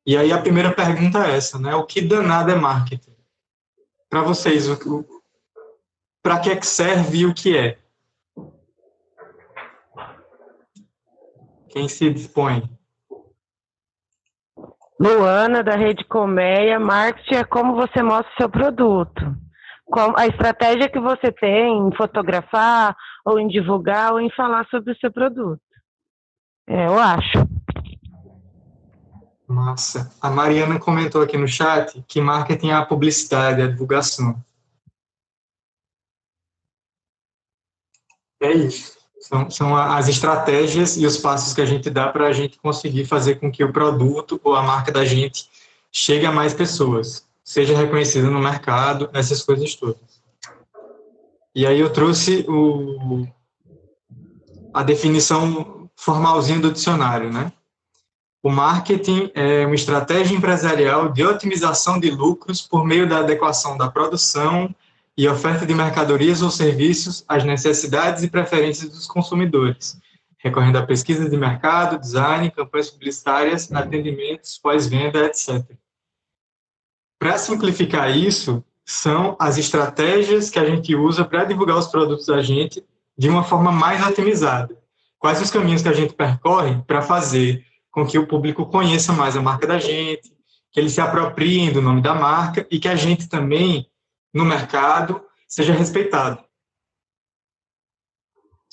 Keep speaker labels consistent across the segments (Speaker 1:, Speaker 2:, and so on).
Speaker 1: E aí a primeira pergunta é essa, né? O que danado é marketing? Para vocês, para que é que serve e o que é? Quem se dispõe?
Speaker 2: Luana, da Rede Colmeia. Marketing é como você mostra o seu produto. A estratégia que você tem em fotografar, ou em divulgar, ou em falar sobre o seu produto. Eu acho.
Speaker 1: Massa. A Mariana comentou aqui no chat que marketing é a publicidade, a divulgação. É isso. São as estratégias e os passos que a gente dá para a gente conseguir fazer com que o produto ou a marca da gente chegue a mais pessoas, seja reconhecido no mercado, essas coisas todas. E aí eu trouxe a definição formalzinha do dicionário, né? O marketing é uma estratégia empresarial de otimização de lucros por meio da adequação da produção e oferta de mercadorias ou serviços às necessidades e preferências dos consumidores, recorrendo à pesquisa de mercado, design, campanhas publicitárias, atendimentos, pós-venda, etc. Para simplificar isso, são as estratégias que a gente usa para divulgar os produtos da gente de uma forma mais otimizada. Quais os caminhos que a gente percorre para fazer com que o público conheça mais a marca da gente, que eles se apropriem do nome da marca e que a gente também, no mercado, seja respeitado.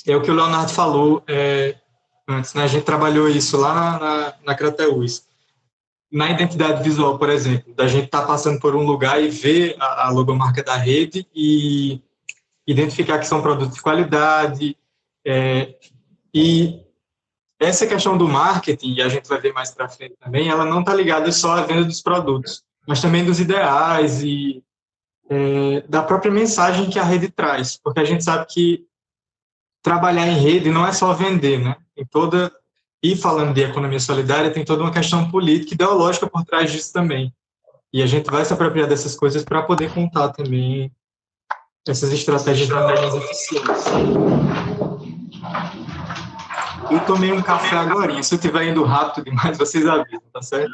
Speaker 1: É o que o Leonardo falou antes, né? A gente trabalhou isso lá na Crateus. Na identidade visual, por exemplo, da gente estar passando por um lugar e ver a logomarca da rede e identificar que são produtos de qualidade. E essa questão do marketing, e a gente vai ver mais para frente também, ela não está ligada só à venda dos produtos, mas também dos ideais e da própria mensagem que a rede traz, porque a gente sabe que trabalhar em rede não é só vender, né? E falando de economia solidária, tem toda uma questão política e ideológica por trás disso também. E a gente vai se apropriar dessas coisas para poder contar também essas estratégias mais eficientes. Eu tomei um café agora, se eu estiver indo rápido demais, vocês avisam, tá certo?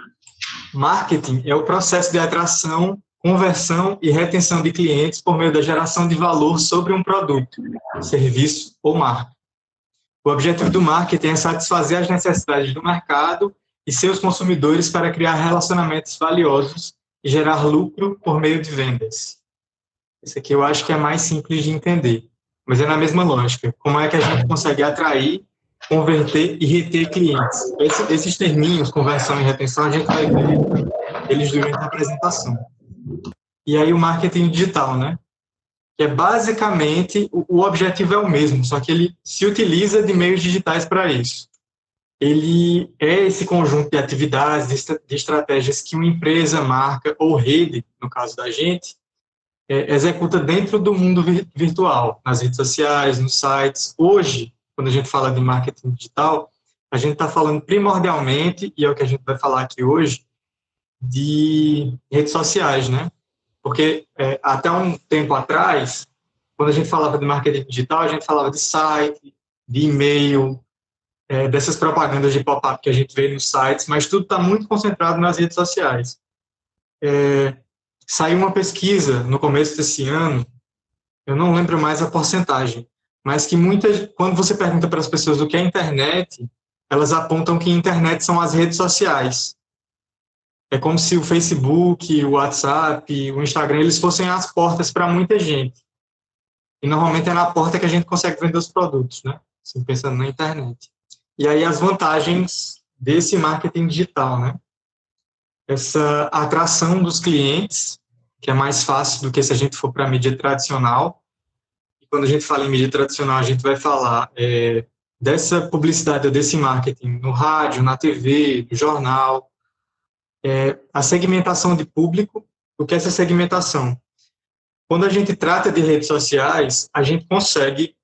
Speaker 1: Marketing é o processo de atração, conversão e retenção de clientes por meio da geração de valor sobre um produto, serviço ou marca. O objetivo do marketing é satisfazer as necessidades do mercado e seus consumidores para criar relacionamentos valiosos e gerar lucro por meio de vendas. Esse aqui eu acho que é mais simples de entender, mas é na mesma lógica. Como é que a gente consegue atrair, converter e reter clientes? Esses terminhos, conversão e retenção, a gente vai ver eles durante a apresentação. E aí o marketing digital, né? Que é basicamente, o objetivo é o mesmo, só que ele se utiliza de meios digitais para isso. Ele é esse conjunto de atividades, de estratégias que uma empresa, marca ou rede, no caso da gente, executa dentro do mundo virtual, nas redes sociais, nos sites. Hoje, quando a gente fala de marketing digital, a gente está falando primordialmente, e é o que a gente vai falar aqui hoje, de redes sociais, né? Porque até um tempo atrás, quando a gente falava de marketing digital, a gente falava de site, de e-mail, dessas propagandas de pop-up que a gente vê nos sites, mas tudo está muito concentrado nas redes sociais. Saiu uma pesquisa no começo desse ano, eu não lembro mais a porcentagem, mas que quando você pergunta para as pessoas o que é internet, elas apontam que internet são as redes sociais. É como se o Facebook, o WhatsApp, o Instagram, eles fossem as portas para muita gente. E normalmente é na porta que a gente consegue vender os produtos, né? Assim, pensando na internet. E aí as vantagens desse marketing digital, né? Essa atração dos clientes, que é mais fácil do que se a gente for para a mídia tradicional. E quando a gente fala em mídia tradicional, a gente vai falar dessa publicidade, desse marketing no rádio, na TV, no jornal. A segmentação de público. O que é essa segmentação? Quando a gente trata de redes sociais, a gente consegue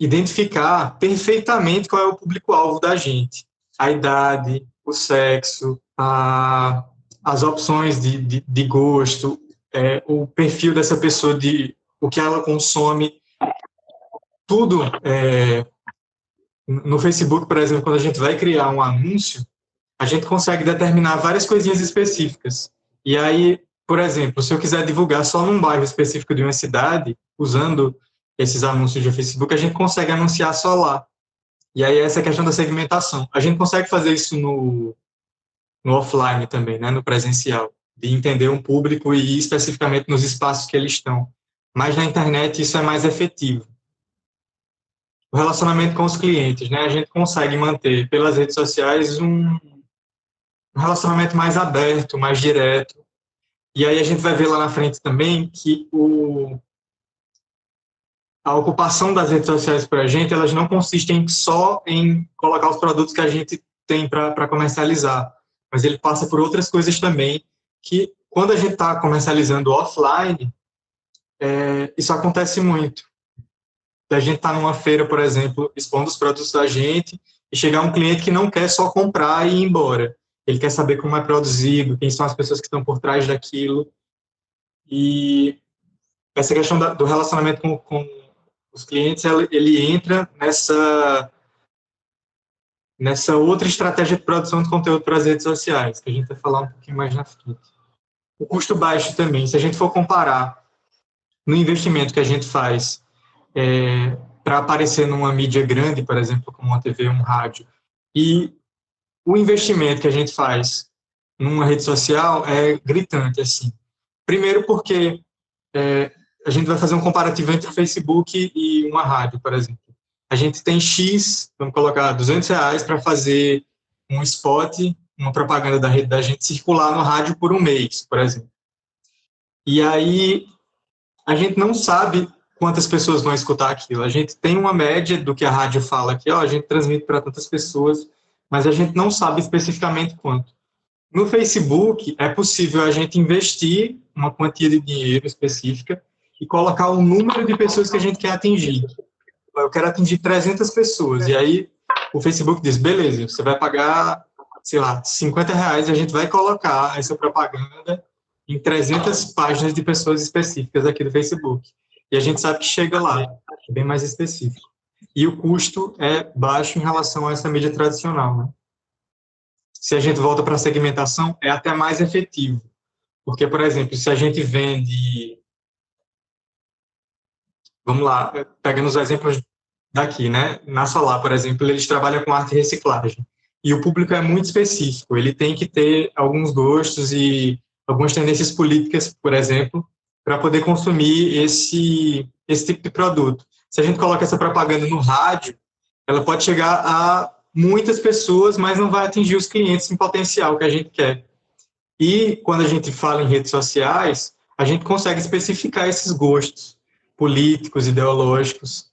Speaker 1: identificar perfeitamente qual é o público-alvo da gente. A idade, o sexo, as opções de gosto, o perfil dessa pessoa, o que ela consome. Tudo. No Facebook, por exemplo, quando a gente vai criar um anúncio, a gente consegue determinar várias coisinhas específicas. E aí, por exemplo, se eu quiser divulgar só num bairro específico de uma cidade, usando esses anúncios de Facebook, a gente consegue anunciar só lá. E aí essa é a questão da segmentação. A gente consegue fazer isso no offline também, né, no presencial, de entender um público e ir especificamente nos espaços que eles estão. Mas na internet isso é mais efetivo. O relacionamento com os clientes, né, a gente consegue manter pelas redes sociais um relacionamento mais aberto, mais direto. E aí a gente vai ver lá na frente também que a ocupação das redes sociais para a gente, elas não consistem só em colocar os produtos que a gente tem para comercializar, mas ele passa por outras coisas também, que quando a gente está comercializando offline, isso acontece muito. A gente está numa feira, por exemplo, expondo os produtos da gente, e chegar um cliente que não quer só comprar e ir embora. Ele quer saber como é produzido, quem são as pessoas que estão por trás daquilo. E essa questão do relacionamento com os clientes, ele entra nessa outra estratégia de produção de conteúdo para as redes sociais, que a gente vai falar um pouquinho mais na frente. O custo baixo também, se a gente for comparar no investimento que a gente faz para aparecer numa mídia grande, por exemplo, como uma TV, um rádio, e o investimento que a gente faz numa rede social é gritante, assim. Primeiro porque a gente vai fazer um comparativo entre o Facebook e uma rádio, por exemplo. A gente tem X, vamos colocar R$200 para fazer um spot, uma propaganda da rede da gente circular no rádio por um mês, por exemplo. E aí a gente não sabe quantas pessoas vão escutar aquilo. A gente tem uma média do que a rádio fala aqui, a gente transmite para tantas pessoas, mas a gente não sabe especificamente quanto. No Facebook, é possível a gente investir uma quantia de dinheiro específica e colocar o número de pessoas que a gente quer atingir. Eu quero atingir 300 pessoas. E aí o Facebook diz, beleza, você vai pagar, sei lá, R$50 e a gente vai colocar essa propaganda em 300 páginas de pessoas específicas aqui do Facebook. E a gente sabe que chega lá, é bem mais específico. E o custo é baixo em relação a essa mídia tradicional, né? Se a gente volta para a segmentação, é até mais efetivo. Porque, por exemplo, se a gente vende... Vamos lá, pegando os exemplos daqui, né? Na Solar, por exemplo, eles trabalham com arte e reciclagem. E o público é muito específico. Ele tem que ter alguns gostos e algumas tendências políticas, por exemplo, para poder consumir esse tipo de produto. Se a gente coloca essa propaganda no rádio, ela pode chegar a muitas pessoas, mas não vai atingir os clientes em potencial que a gente quer. E quando a gente fala em redes sociais, a gente consegue especificar esses gostos políticos, ideológicos.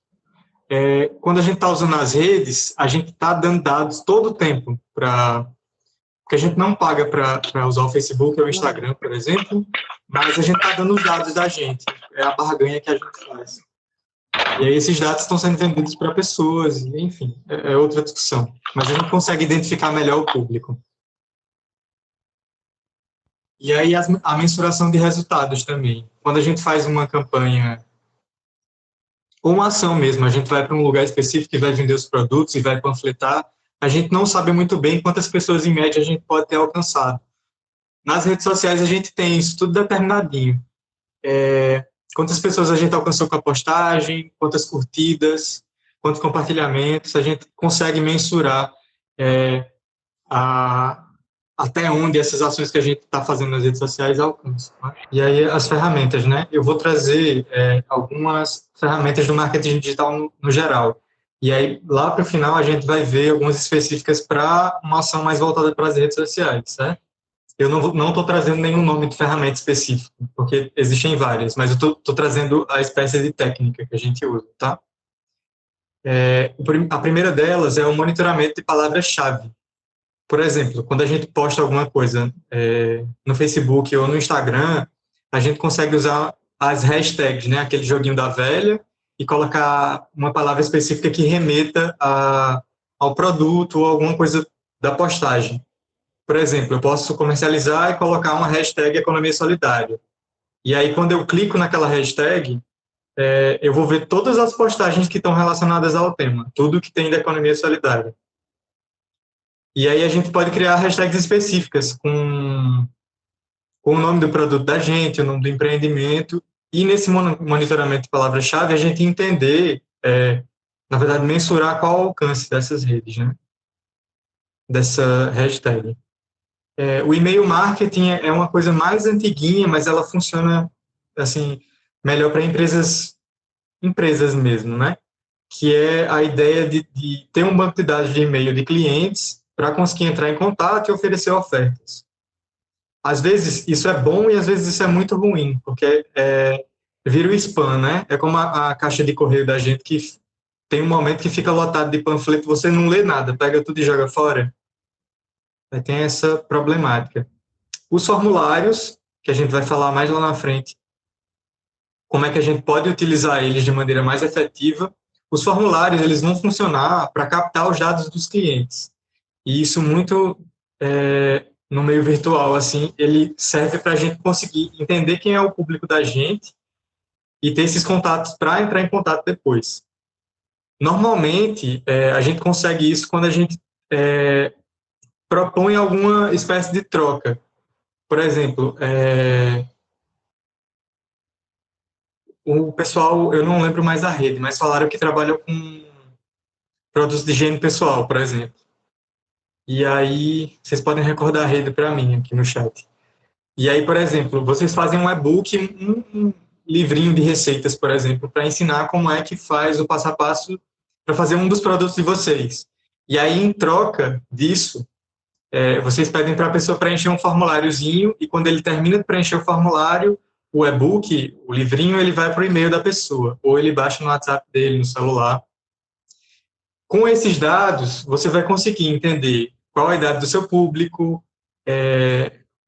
Speaker 1: Quando a gente está usando as redes, a gente está dando dados todo o tempo porque a gente não paga para usar o Facebook ou o Instagram, por exemplo, mas a gente está dando os dados da gente. É a barganha que a gente faz. E aí esses dados estão sendo vendidos para pessoas, enfim, é outra discussão. Mas a gente consegue identificar melhor o público. E aí a mensuração de resultados também. Quando a gente faz uma campanha, ou uma ação mesmo, a gente vai para um lugar específico e vai vender os produtos e vai panfletar, a gente não sabe muito bem quantas pessoas, em média, a gente pode ter alcançado. Nas redes sociais, a gente tem isso tudo determinadinho. Quantas pessoas a gente alcançou com a postagem, quantas curtidas, quantos compartilhamentos, a gente consegue mensurar até onde essas ações que a gente está fazendo nas redes sociais alcançam. Né? E aí as ferramentas, né? Eu vou trazer algumas ferramentas do marketing digital no geral. E aí, lá para o final, a gente vai ver algumas específicas para uma ação mais voltada para as redes sociais, certo? Eu não estou trazendo nenhum nome de ferramenta específico, porque existem várias, mas eu estou trazendo a espécie de técnica que a gente usa, tá? A primeira delas é o monitoramento de palavras-chave. Por exemplo, quando a gente posta alguma coisa no Facebook ou no Instagram, a gente consegue usar as hashtags, né? Aquele joguinho da velha, e colocar uma palavra específica que remeta ao produto ou alguma coisa da postagem. Por exemplo, eu posso comercializar e colocar uma hashtag economia solidária. E aí, quando eu clico naquela hashtag, eu vou ver todas as postagens que estão relacionadas ao tema, tudo que tem da economia solidária. E aí a gente pode criar hashtags específicas com o nome do produto da gente, o nome do empreendimento, e nesse monitoramento de palavra-chave a gente entender, na verdade, mensurar qual o alcance dessas redes, né? Dessa hashtag. O e-mail marketing é uma coisa mais antiguinha, mas ela funciona assim melhor para empresas mesmo, né? Que é a ideia de ter um banco de dados de e-mail de clientes para conseguir entrar em contato e oferecer ofertas. Às vezes isso é bom e às vezes isso é muito ruim, porque vira o spam, né? É como a caixa de correio da gente, que tem um momento que fica lotado de panfleto, você não lê nada, pega tudo e joga fora. Aí tem essa problemática. Os formulários, que a gente vai falar mais lá na frente, como é que a gente pode utilizar eles de maneira mais efetiva. Os formulários, eles vão funcionar para captar os dados dos clientes. E isso muito no meio virtual, assim, ele serve para a gente conseguir entender quem é o público da gente e ter esses contatos para entrar em contato depois. Normalmente, a gente consegue isso quando a gente propõe alguma espécie de troca. Por exemplo, o pessoal, eu não lembro mais a rede, mas falaram que trabalham com produtos de higiene pessoal, por exemplo. E aí, vocês podem recordar a rede para mim aqui no chat. E aí, por exemplo, vocês fazem um e-book, um livrinho de receitas, por exemplo, para ensinar como é que faz o passo a passo para fazer um dos produtos de vocês. E aí, em troca disso, vocês pedem para a pessoa preencher um formuláriozinho e quando ele termina de preencher o formulário, o e-book, o livrinho, ele vai para o e-mail da pessoa, ou ele baixa no WhatsApp dele, no celular. Com esses dados, você vai conseguir entender qual a idade do seu público,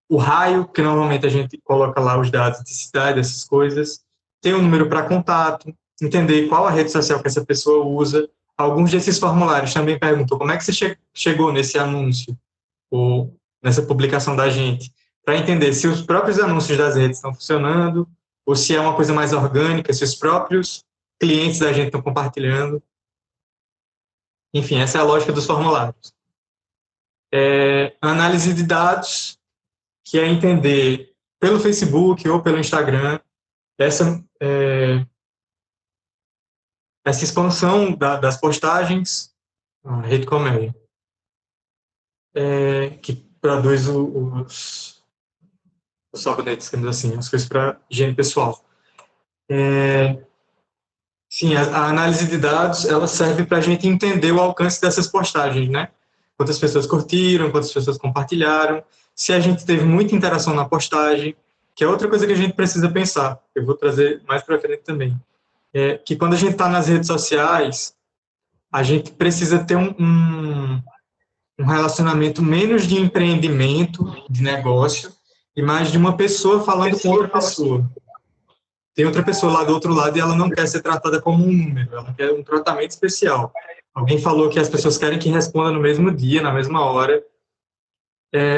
Speaker 1: o raio, que normalmente a gente coloca lá os dados de cidade, essas coisas, tem um número para contato, entender qual a rede social que essa pessoa usa. Alguns desses formulários também perguntam como é que você chegou nesse anúncio, ou nessa publicação da gente, para entender se os próprios anúncios das redes estão funcionando, ou se é uma coisa mais orgânica, se os próprios clientes da gente estão compartilhando. Enfim, essa é a lógica dos formulários. Análise de dados, que é entender pelo Facebook ou pelo Instagram essa expansão das postagens, a rede comédia, que produz os sabonetes, digamos assim, as coisas para higiene pessoal. Sim, a análise de dados, ela serve para a gente entender o alcance dessas postagens, né? Quantas pessoas curtiram, quantas pessoas compartilharam, se a gente teve muita interação na postagem, que é outra coisa que a gente precisa pensar, eu vou trazer mais para frente também, que quando a gente está nas redes sociais, a gente precisa ter um relacionamento menos de empreendimento, de negócio, e mais de uma pessoa falando com outra pessoa. Tem outra pessoa lá do outro lado e ela não quer ser tratada como um número, ela quer um tratamento especial. Alguém falou que as pessoas querem que responda no mesmo dia, na mesma hora.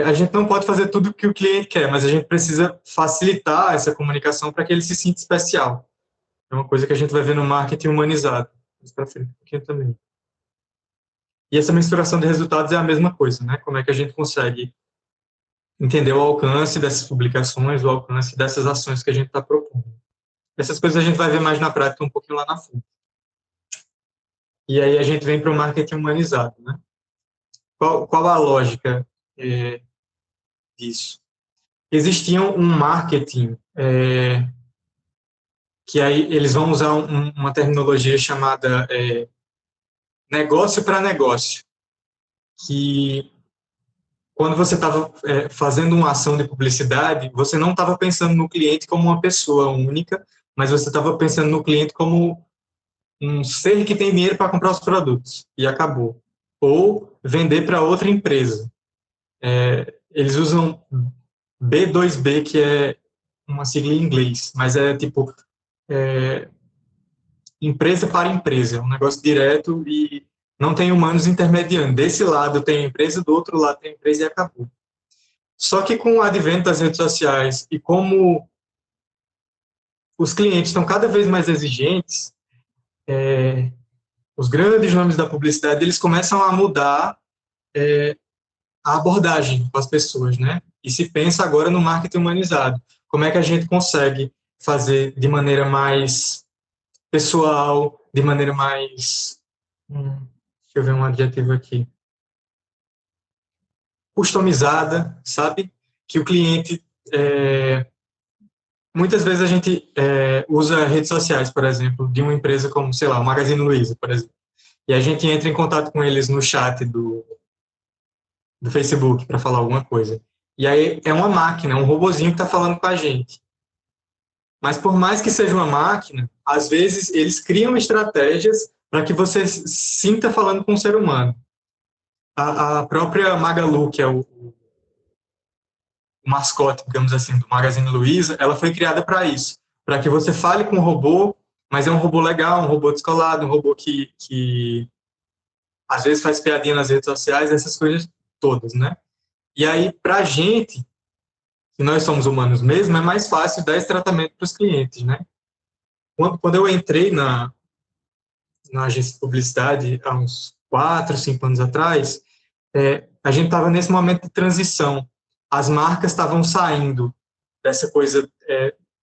Speaker 1: A gente não pode fazer tudo o que o cliente quer, mas a gente precisa facilitar essa comunicação para que ele se sinta especial. É uma coisa que a gente vai ver no marketing humanizado. Mais para frente um pouquinho também. E essa mensuração de resultados é a mesma coisa, né? Como é que a gente consegue entender o alcance dessas publicações, o alcance dessas ações que a gente está propondo. Essas coisas a gente vai ver mais na prática um pouquinho lá na frente. E aí a gente vem para o marketing humanizado, né? Qual a lógica disso? Existia um marketing que aí eles vão usar uma terminologia chamada negócio para negócio, que quando você estava fazendo uma ação de publicidade, você não estava pensando no cliente como uma pessoa única, mas você estava pensando no cliente como um ser que tem dinheiro para comprar os produtos, e acabou. Ou vender para outra empresa. Eles usam B2B, que é uma sigla em inglês, mas é tipo empresa para empresa, é um negócio direto e não tem humanos intermediando. Desse lado tem empresa, do outro lado tem empresa e acabou. Só que com o advento das redes sociais e como os clientes estão cada vez mais exigentes, os grandes nomes da publicidade, eles começam a mudar a abordagem com as pessoas, né? E se pensa agora no marketing humanizado. Como é que a gente consegue fazer de maneira mais pessoal, de maneira mais... deixa eu ver um adjetivo aqui. Customizada, sabe? Que o cliente... muitas vezes a gente usa redes sociais, por exemplo, de uma empresa como, sei lá, o Magazine Luiza, por exemplo. E a gente entra em contato com eles no chat do Facebook para falar alguma coisa. E aí é uma máquina, um robozinho que está falando com a gente. Mas por mais que seja uma máquina, às vezes eles criam estratégias para que você sinta falando com um ser humano. A própria Magalu, que é o mascote, digamos assim, do Magazine Luiza, ela foi criada para isso, para que você fale com um robô, mas é um robô legal, um robô descolado, um robô que às vezes faz piadinha nas redes sociais, essas coisas todas, né? E aí, para a gente, que nós somos humanos mesmo, é mais fácil dar esse tratamento para os clientes, né? Quando eu entrei na agência de publicidade, há uns 4, 5 anos atrás, a gente estava nesse momento de transição. As marcas estavam saindo dessa coisa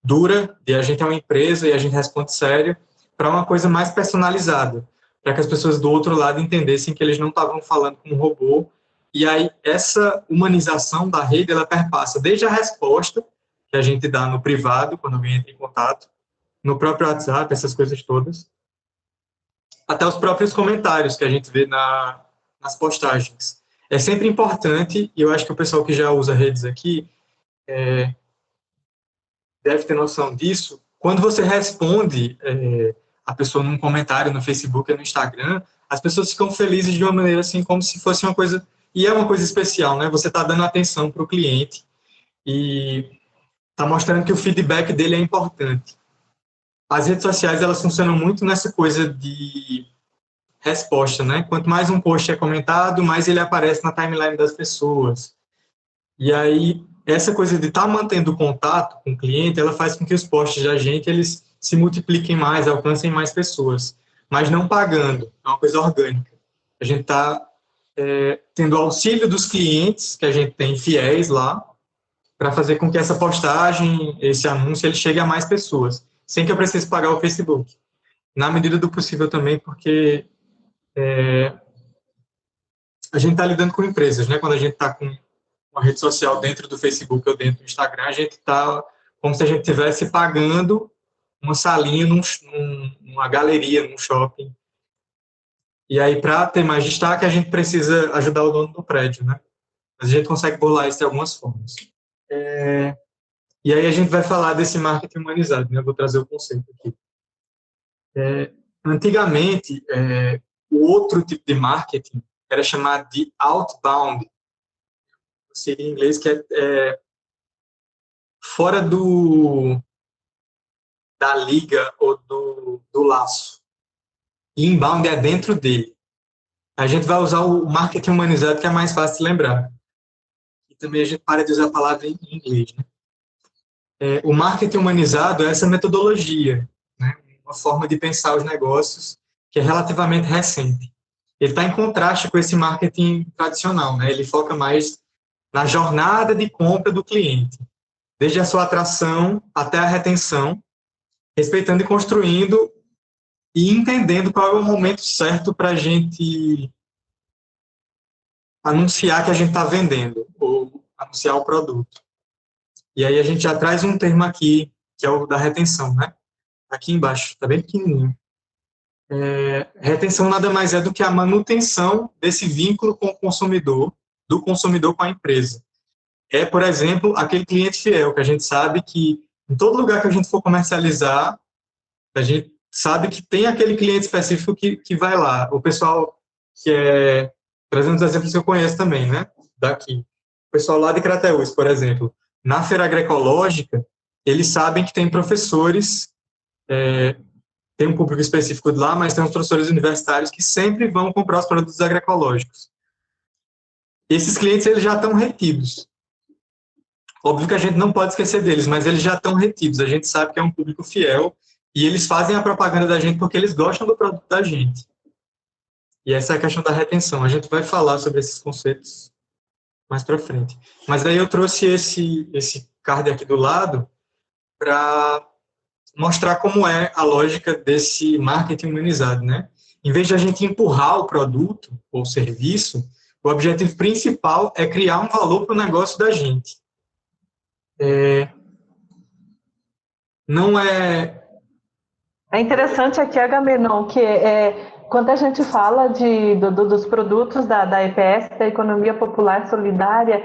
Speaker 1: dura, de a gente é uma empresa e a gente responde sério, para uma coisa mais personalizada, para que as pessoas do outro lado entendessem que eles não estavam falando com um robô. E aí, essa humanização da rede, ela perpassa desde a resposta que a gente dá no privado, quando alguém entra em contato, no próprio WhatsApp, essas coisas todas, até os próprios comentários que a gente vê nas postagens. É sempre importante, e eu acho que o pessoal que já usa redes aqui deve ter noção disso, quando você responde a pessoa num comentário no Facebook ou no Instagram, as pessoas ficam felizes de uma maneira assim, como se fosse uma coisa... E é uma coisa especial, né? Você está dando atenção para o cliente e está mostrando que o feedback dele é importante. As redes sociais, elas funcionam muito nessa coisa de resposta, né? Quanto mais um post é comentado, mais ele aparece na timeline das pessoas. E aí, essa coisa de estar mantendo contato com o cliente, ela faz com que os posts da gente, eles se multipliquem mais, alcancem mais pessoas, mas não pagando, é uma coisa orgânica. A gente está tendo auxílio dos clientes, que a gente tem fiéis lá, para fazer com que essa postagem, esse anúncio, ele chegue a mais pessoas, sem que eu precise pagar o Facebook. Na medida do possível também, porque a gente está lidando com empresas, né? Quando a gente está com uma rede social dentro do Facebook ou dentro do Instagram, a gente está como se a gente estivesse pagando uma salinha numa galeria, num shopping. E aí, para ter mais destaque, a gente precisa ajudar o dono do prédio, né? Mas a gente consegue burlar isso de algumas formas. E aí a gente vai falar desse marketing humanizado, né? Eu vou trazer o conceito aqui. Antigamente, o outro tipo de marketing era chamado de outbound, seria em inglês, que é fora da liga ou do laço. E inbound é dentro dele. A gente vai usar o marketing humanizado, que é mais fácil de lembrar. E também a gente para de usar a palavra em inglês, né? O marketing humanizado é essa metodologia, né? Uma forma de pensar os negócios que é relativamente recente. Ele está em contraste com esse marketing tradicional, né? Ele foca mais na jornada de compra do cliente, desde a sua atração até a retenção, respeitando e construindo e entendendo qual é o momento certo para a gente anunciar que a gente está vendendo, ou anunciar o produto. E aí a gente já traz um termo aqui, que é o da retenção, né? Aqui embaixo, está bem pequenininho. Retenção nada mais é do que a manutenção desse vínculo com o consumidor, do consumidor com a empresa. Por exemplo, aquele cliente fiel, que a gente sabe que em todo lugar que a gente for comercializar, a gente sabe que tem aquele cliente específico que vai lá. O pessoal que trazendo os exemplos que eu conheço também, né, daqui. O pessoal lá de Crateús, por exemplo, na feira agroecológica, eles sabem que tem professores, tem um público específico de lá, mas tem uns professores universitários que sempre vão comprar os produtos agroecológicos. Esses clientes, eles já estão retidos. Óbvio que a gente não pode esquecer deles, mas eles já estão retidos. A gente sabe que é um público fiel e eles fazem a propaganda da gente porque eles gostam do produto da gente. E essa é a questão da retenção. A gente vai falar sobre esses conceitos mais para frente. Mas daí eu trouxe esse card aqui do lado para mostrar como é a lógica desse marketing humanizado, né? Em vez de a gente empurrar o produto ou serviço, o objetivo principal é criar um valor para o negócio da gente. Não é...
Speaker 3: É interessante aqui, Agamenon, que quando a gente fala dos produtos da EPS, da Economia Popular Solidária,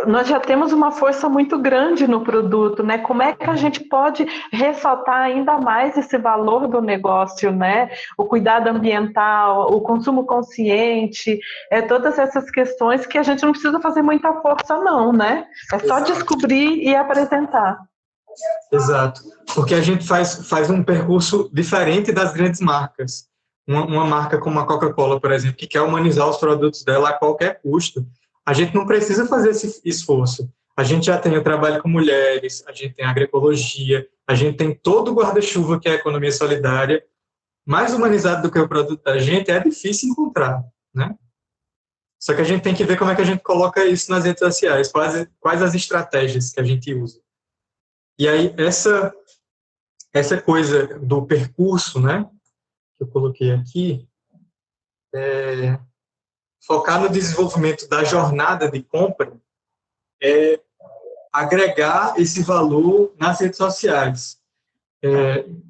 Speaker 3: nós já temos uma força muito grande no produto, né? Como é que a gente pode ressaltar ainda mais esse valor do negócio, né? O cuidado ambiental, o consumo consciente, todas essas questões que a gente não precisa fazer muita força, não, né? É só descobrir e apresentar.
Speaker 1: Exato, porque a gente faz um percurso diferente das grandes marcas. Uma marca como a Coca-Cola, por exemplo, que quer humanizar os produtos dela a qualquer custo, a gente não precisa fazer esse esforço. A gente já tem o trabalho com mulheres, a gente tem a agroecologia, a gente tem todo o guarda-chuva que é a economia solidária. Mais humanizado do que o produto da gente é difícil encontrar, né? Só que a gente tem que ver como é que a gente coloca isso nas redes sociais, quais as estratégias que a gente usa. E aí, essa coisa do percurso, né, que eu coloquei aqui, focar no desenvolvimento da jornada de compra, agregar esse valor nas redes sociais.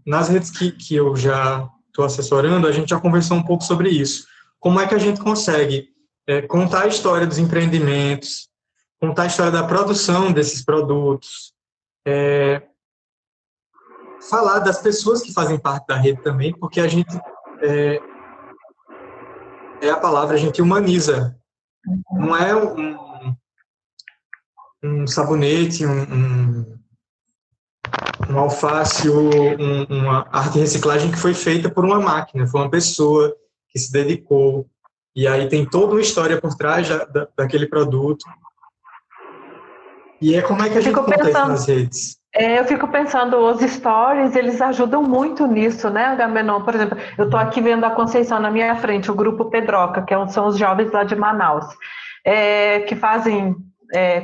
Speaker 1: Nas redes que eu já estou assessorando, a gente já conversou um pouco sobre isso. Como é que a gente consegue contar a história dos empreendimentos, contar a história da produção desses produtos, falar das pessoas que fazem parte da rede também, porque a gente, a palavra, a gente humaniza. Não é um sabonete, um alface ou uma arte de reciclagem que foi feita por uma máquina, foi uma pessoa que se dedicou, e aí tem toda uma história por trás daquele produto. E como é que a gente conta isso nas redes?
Speaker 3: Eu fico pensando, os stories, eles ajudam muito nisso, né, Agamenon? Por exemplo, eu estou aqui vendo a Conceição na minha frente, o Grupo Pedroca, que são os jovens lá de Manaus, que fazem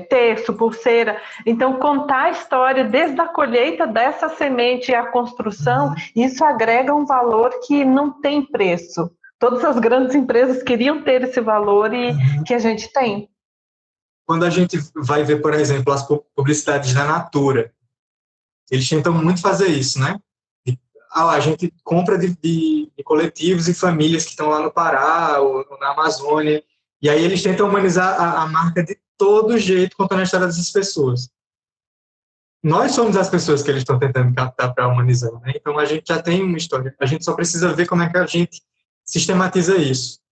Speaker 3: terço, pulseira. Então, contar a história desde a colheita dessa semente e a construção, isso agrega um valor que não tem preço. Todas as grandes empresas queriam ter esse valor e que a gente tem.
Speaker 1: Quando a gente vai ver, por exemplo, as publicidades da Natura, eles tentam muito fazer isso, né? A gente compra de coletivos e famílias que estão lá no Pará ou na Amazônia, e aí eles tentam humanizar a marca de todo jeito, contando a história dessas pessoas. Nós somos as pessoas que eles estão tentando captar para humanizar, né? Então a gente já tem uma história, a gente só precisa ver como é que a gente sistematiza isso.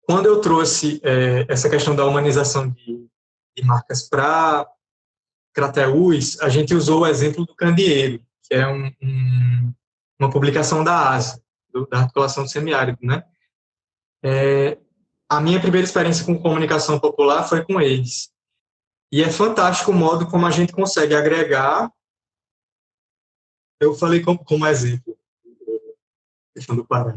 Speaker 1: Quando eu trouxe essa questão da humanização de marcas para Crateús, a gente usou o exemplo do candeeiro, que é uma publicação da ASA, da Articulação do Semiárido, né? A minha primeira experiência com comunicação popular foi com eles. E é fantástico o modo como a gente consegue agregar. Eu falei como exemplo, questão do Pará.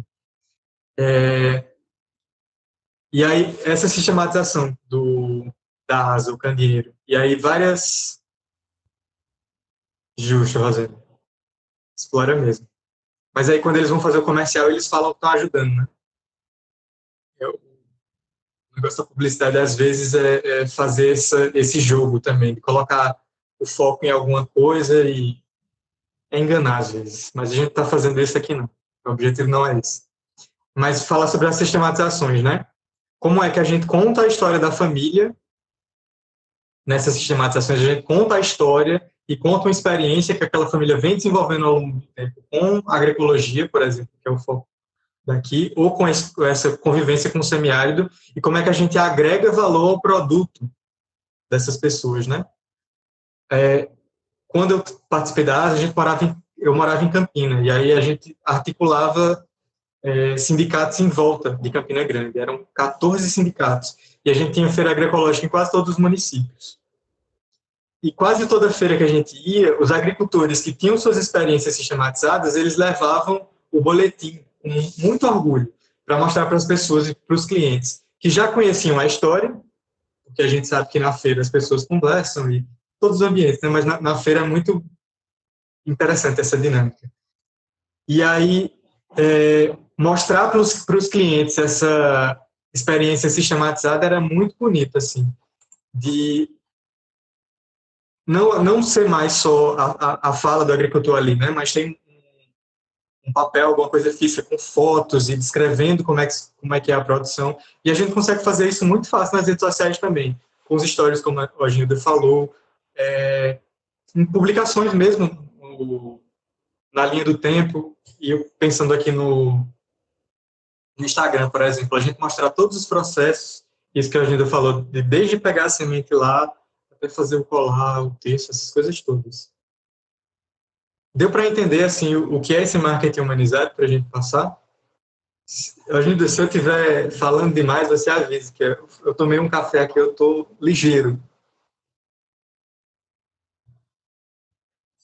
Speaker 1: E aí, essa sistematização da ASA, o candeeiro, e aí várias... Justo, Rosana. Explora mesmo. Mas aí, quando eles vão fazer o comercial, eles falam que estão ajudando, né? O negócio da publicidade, às vezes, é fazer esse jogo também, de colocar o foco em alguma coisa e enganar, às vezes. Mas a gente está fazendo isso aqui, não. O objetivo não é esse. Mas falar sobre as sistematizações, né? Como é que a gente conta a história da família nessas sistematizações? A gente conta a história e conta uma experiência que aquela família vem desenvolvendo ao longo do tempo com a agroecologia, por exemplo, que é o foco daqui, ou com essa convivência com o semiárido, e como é que a gente agrega valor ao produto dessas pessoas, né? Quando eu participei da ASA, eu morava em Campina, e aí a gente articulava sindicatos em volta de Campina Grande, eram 14 sindicatos, e a gente tinha feira agroecológica em quase todos os municípios. E quase toda feira que a gente ia, os agricultores que tinham suas experiências sistematizadas, eles levavam o boletim com muito orgulho para mostrar para as pessoas e para os clientes que já conheciam a história porque a gente sabe que na feira as pessoas conversam e todos os ambientes, né? Mas na feira é muito interessante essa dinâmica. E aí, mostrar para os clientes essa experiência sistematizada era muito bonito, assim, de não ser mais só a fala do agricultor ali, né? Mas tem um papel, alguma coisa física com fotos e descrevendo como é que é a produção. E a gente consegue fazer isso muito fácil nas redes sociais também, com os stories, como a Gilda falou, em publicações mesmo, na linha do tempo, e eu pensando aqui no Instagram, por exemplo, a gente mostrar todos os processos, isso que a Gilda falou, desde pegar a semente lá, até fazer o colar, o texto, essas coisas todas. Deu para entender, assim, o que é esse marketing humanizado para a gente passar? Gilda, se eu estiver falando demais, você avisa, que eu tomei um café aqui, eu estou ligeiro.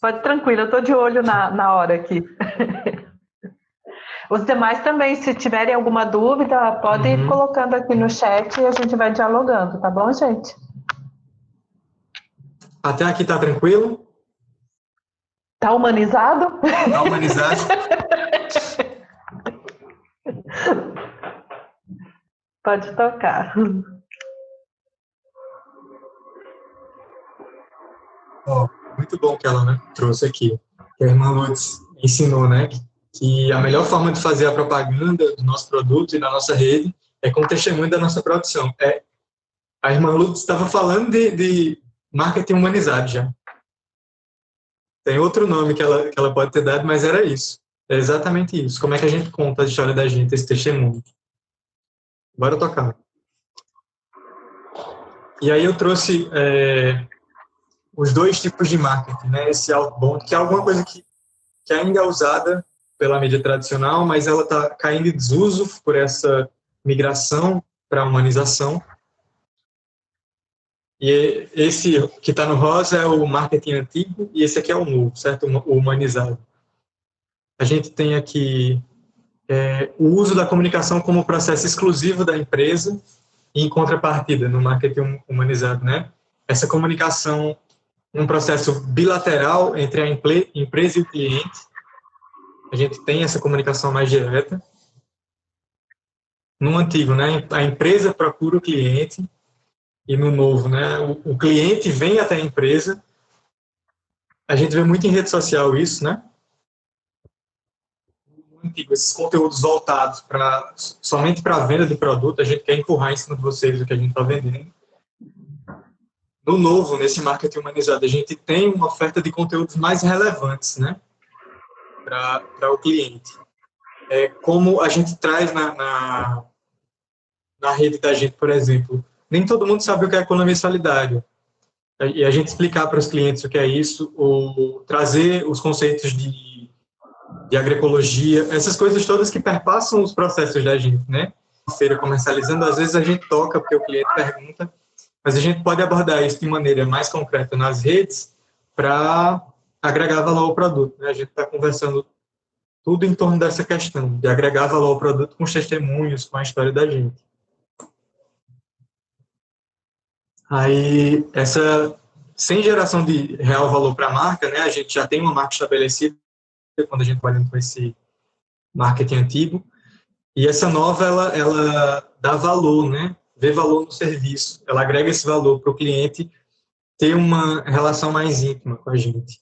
Speaker 3: Pode tranquilo, eu estou de olho na hora aqui. Os demais também, se tiverem alguma dúvida, podem ir colocando aqui no chat e a gente vai dialogando, tá bom, gente?
Speaker 1: Até aqui tá tranquilo?
Speaker 3: Tá humanizado?
Speaker 1: Tá humanizado.
Speaker 3: Pode tocar.
Speaker 1: Muito bom que ela, né, trouxe aqui. Que a irmã Lutz ensinou, né, que a melhor forma de fazer a propaganda do nosso produto e da nossa rede é com o testemunho da nossa produção. A irmã Lutz estava falando de marketing humanizado já. Tem outro nome que ela pode ter dado, mas era isso. É exatamente isso. Como é que a gente conta a história da gente, esse testemunho. Bora tocar. E aí eu trouxe os dois tipos de marketing, né? Esse outbound, que é alguma coisa que ainda é usada pela mídia tradicional, mas ela está caindo em desuso por essa migração para a humanização. E esse que está no rosa é o marketing antigo e esse aqui é o novo, certo? O humanizado. A gente tem aqui o uso da comunicação como processo exclusivo da empresa e em contrapartida no marketing humanizado, né? Essa comunicação, um processo bilateral entre a empresa e o cliente. A gente tem essa comunicação mais direta. No antigo, né? A empresa procura o cliente. E no novo, né, o cliente vem até a empresa. A gente vê muito em rede social isso, né? No antigo, esses conteúdos voltados somente para a venda do produto, a gente quer empurrar em cima de vocês o que a gente está vendendo. No novo, nesse marketing humanizado, a gente tem uma oferta de conteúdos mais relevantes, né, para o cliente. Como a gente traz na rede da gente, por exemplo, nem todo mundo sabe o que é economia solidária. E a gente explicar para os clientes o que é isso, ou trazer os conceitos de agroecologia, essas coisas todas que perpassam os processos da gente, né? Feira comercializando, às vezes a gente toca porque o cliente pergunta, mas a gente pode abordar isso de maneira mais concreta nas redes para agregar valor ao produto, né? A gente está conversando tudo em torno dessa questão, de agregar valor ao produto com os testemunhos, com a história da gente. Aí, sem geração de real valor para a marca, né, a gente já tem uma marca estabelecida quando a gente vai com esse marketing antigo, e essa nova, ela dá valor, né, vê valor no serviço, ela agrega esse valor para o cliente ter uma relação mais íntima com a gente.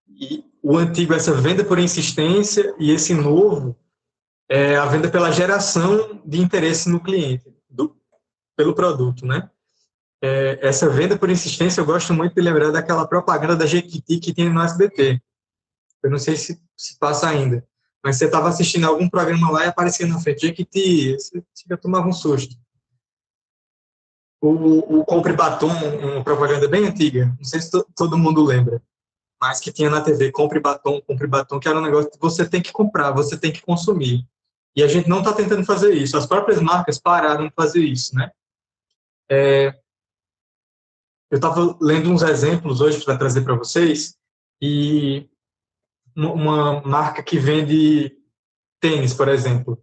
Speaker 1: E o antigo, essa venda por insistência, e esse novo, é a venda pela geração de interesse no cliente, pelo produto, né. Essa venda por insistência, eu gosto muito de lembrar daquela propaganda da Jequiti que tinha no SBT. Eu não sei se passa ainda, mas você estava assistindo algum programa lá e aparecia na frente, Jequiti, você tomava um susto. O Compre Batom, uma propaganda bem antiga, não sei se todo mundo lembra, mas que tinha na TV, Compre Batom, que era um negócio que você tem que comprar, você tem que consumir. E a gente não está tentando fazer isso, as próprias marcas pararam de fazer isso, né? Eu estava lendo uns exemplos hoje para trazer para vocês, e uma marca que vende tênis, por exemplo,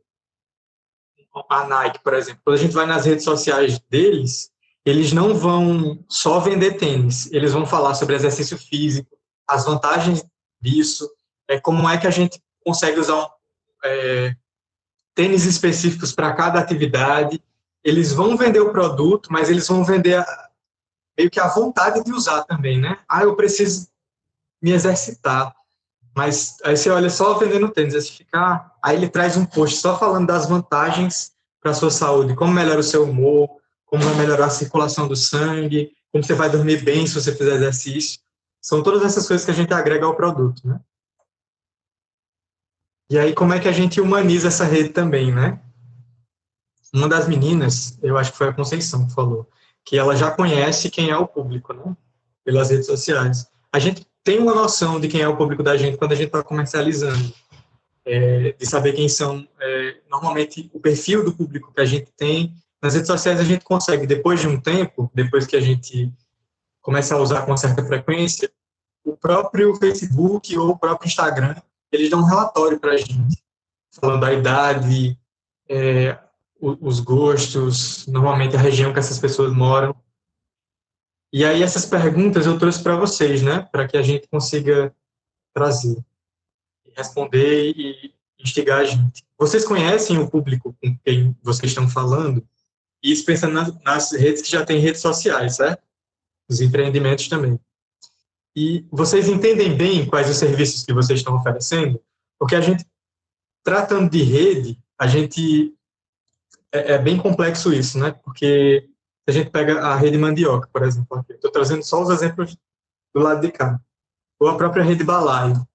Speaker 1: a Nike, por exemplo, quando a gente vai nas redes sociais deles, eles não vão só vender tênis, eles vão falar sobre exercício físico, as vantagens disso, como é que a gente consegue usar tênis específicos para cada atividade. Eles vão vender o produto, mas eles vão vender meio que a vontade de usar também, né? Eu preciso me exercitar. Mas aí você olha só vendendo tênis, aí ele traz um post só falando das vantagens para a sua saúde, como melhora o seu humor, como vai melhorar a circulação do sangue, como você vai dormir bem se você fizer exercício. São todas essas coisas que a gente agrega ao produto, né? E aí, como é que a gente humaniza essa rede também, né? Uma das meninas, eu acho que foi a Conceição que falou, que ela já conhece quem é o público, né? Pelas redes sociais. A gente tem uma noção de quem é o público da gente quando a gente está comercializando, de saber quem são, normalmente, o perfil do público que a gente tem. Nas redes sociais a gente consegue, depois de um tempo, depois que a gente começa a usar com uma certa frequência, o próprio Facebook ou o próprio Instagram, eles dão um relatório para a gente, falando da idade, os gostos, normalmente a região que essas pessoas moram. E aí essas perguntas eu trouxe para vocês, né, para que a gente consiga trazer, responder e instigar a gente. Vocês conhecem o público com quem vocês estão falando? E isso pensando nas redes que já têm redes sociais, certo? Os empreendimentos também. E vocês entendem bem quais os serviços que vocês estão oferecendo? Porque a gente, tratando de rede, a gente... É bem complexo isso, né? Porque a gente pega a rede Mandioca, por exemplo. Estou trazendo só os exemplos do lado de cá. Ou a própria rede Balaio.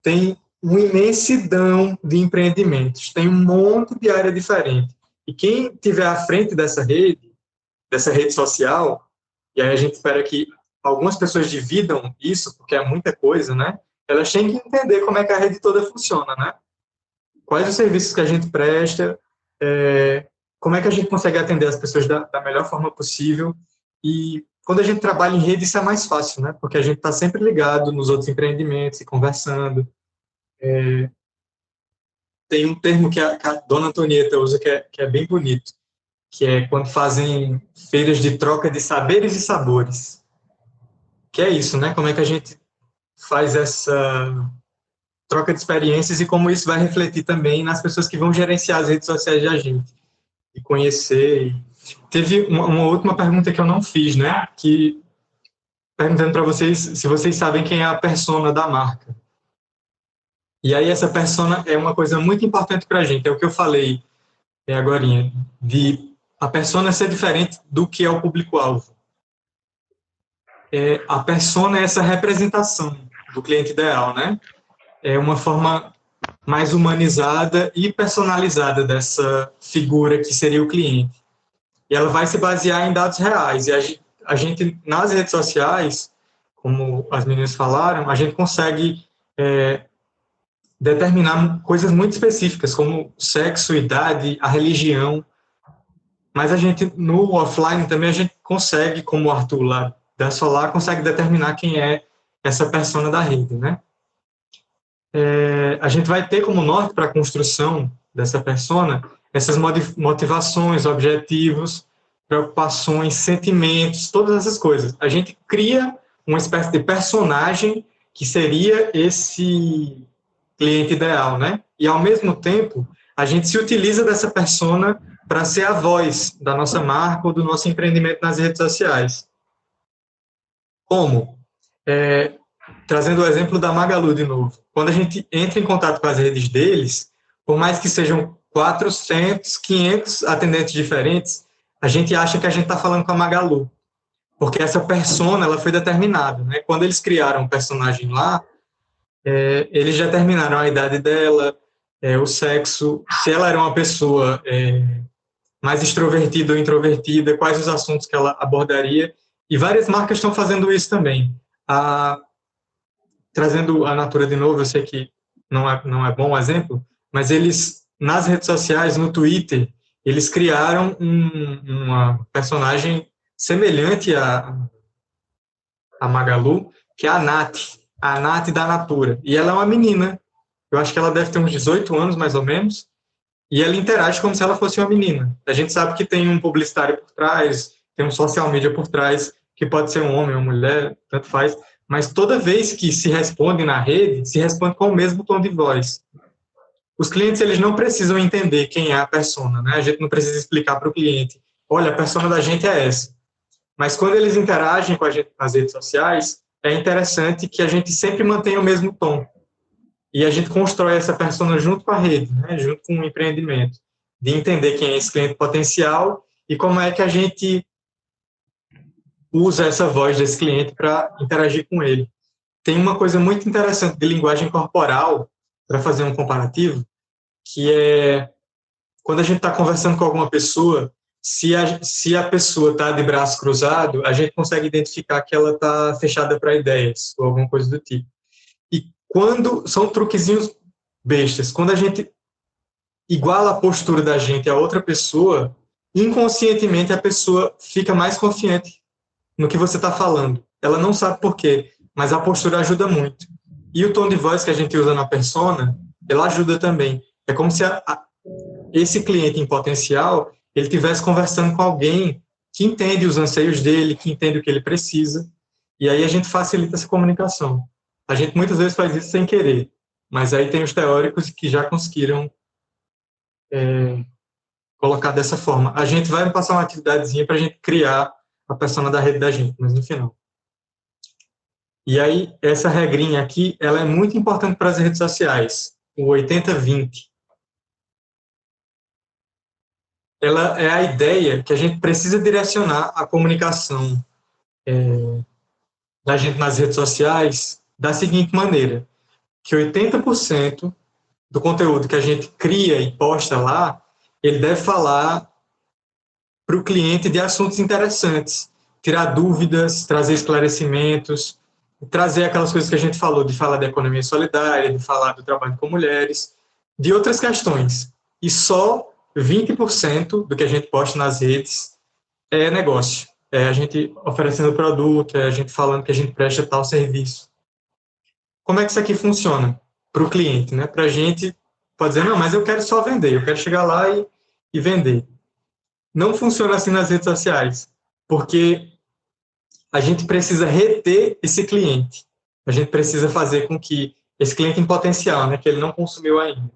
Speaker 1: Tem uma imensidão de empreendimentos. Tem um monte de área diferente. E quem estiver à frente dessa rede social, e aí a gente espera que algumas pessoas dividam isso, porque é muita coisa, né? Elas têm que entender como é que a rede toda funciona, né? Quais os serviços que a gente presta, como é que a gente consegue atender as pessoas da melhor forma possível. E quando a gente trabalha em rede, isso é mais fácil, né? Porque a gente está sempre ligado nos outros empreendimentos e conversando. Tem um termo que a dona Antonieta usa que é bem bonito, que é quando fazem feiras de troca de saberes e sabores. Que é isso, né? Como é que a gente faz essa troca de experiências e como isso vai refletir também nas pessoas que vão gerenciar as redes sociais da gente e conhecer. Teve uma última pergunta que eu não fiz, né? Que perguntando para vocês se vocês sabem quem é a persona da marca. E aí essa persona é uma coisa muito importante para a gente. É o que eu falei agorinha, de a persona ser diferente do que é o público-alvo. A persona é essa representação do cliente ideal, né? É uma forma mais humanizada e personalizada dessa figura que seria o cliente. E ela vai se basear em dados reais. E a gente nas redes sociais, como as meninas falaram, a gente consegue determinar coisas muito específicas, como sexo, idade, a religião. Mas a gente, no offline também, a gente consegue, como o Arthur lá da Solar, consegue determinar quem é essa persona da rede, né? A gente vai ter como norte para a construção dessa persona essas motivações, objetivos, preocupações, sentimentos, todas essas coisas. A gente cria uma espécie de personagem que seria esse cliente ideal, né? E, ao mesmo tempo, a gente se utiliza dessa persona para ser a voz da nossa marca ou do nosso empreendimento nas redes sociais. Como? Trazendo o exemplo da Magalu de novo. Quando a gente entra em contato com as redes deles, por mais que sejam 400, 500 atendentes diferentes, a gente acha que a gente está falando com a Magalu, porque essa persona ela foi determinada, né? Quando eles criaram o personagem lá, eles determinaram a idade dela, o sexo, se ela era uma pessoa mais extrovertida ou introvertida, quais os assuntos que ela abordaria, e várias marcas estão fazendo isso também. Trazendo a Natura de novo, eu sei que não é bom exemplo, mas eles, nas redes sociais, no Twitter, eles criaram uma personagem semelhante à Magalu, que é a Nath da Natura. E ela é uma menina, eu acho que ela deve ter uns 18 anos, mais ou menos, e ela interage como se ela fosse uma menina. A gente sabe que tem um publicitário por trás, tem um social media por trás, que pode ser um homem, uma mulher, tanto faz, mas toda vez que se responde na rede, se responde com o mesmo tom de voz. Os clientes, eles não precisam entender quem é a persona, né? A gente não precisa explicar para o cliente, olha, a persona da gente é essa. Mas quando eles interagem com a gente nas redes sociais, é interessante que a gente sempre mantenha o mesmo tom. E a gente constrói essa persona junto com a rede, né? Junto com o empreendimento, de entender quem é esse cliente potencial e como é que a gente usa essa voz desse cliente para interagir com ele. Tem uma coisa muito interessante de linguagem corporal, para fazer um comparativo, que é quando a gente está conversando com alguma pessoa, se a pessoa está de braço cruzado, a gente consegue identificar que ela está fechada para ideias, ou alguma coisa do tipo. E quando são truquezinhos bestas, quando a gente iguala a postura da gente a outra pessoa, inconscientemente a pessoa fica mais confiante no que você está falando. Ela não sabe por quê, mas a postura ajuda muito. E o tom de voz que a gente usa na persona, ela ajuda também. É como se esse cliente em potencial, ele estivesse conversando com alguém que entende os anseios dele, que entende o que ele precisa, e aí a gente facilita essa comunicação. A gente muitas vezes faz isso sem querer, mas aí tem os teóricos que já conseguiram colocar dessa forma. A gente vai passar uma atividadezinha para a gente criar a persona da rede da gente, mas no final. E aí, essa regrinha aqui, ela é muito importante para as redes sociais, o 80-20. Ela é a ideia que a gente precisa direcionar a comunicação da gente nas redes sociais da seguinte maneira, que 80% do conteúdo que a gente cria e posta lá, ele deve falar para o cliente de assuntos interessantes, tirar dúvidas, trazer esclarecimentos, trazer aquelas coisas que a gente falou, de falar da economia solidária, de falar do trabalho com mulheres, de outras questões. E só 20% do que a gente posta nas redes é negócio. É a gente oferecendo produto, é a gente falando que a gente presta tal serviço. Como é que isso aqui funciona para o cliente, né? Para a gente pode dizer, não, mas eu quero só vender, eu quero chegar lá e vender. Não funciona assim nas redes sociais, porque a gente precisa reter esse cliente. A gente precisa fazer com que esse cliente em potencial, né, que ele não consumiu ainda,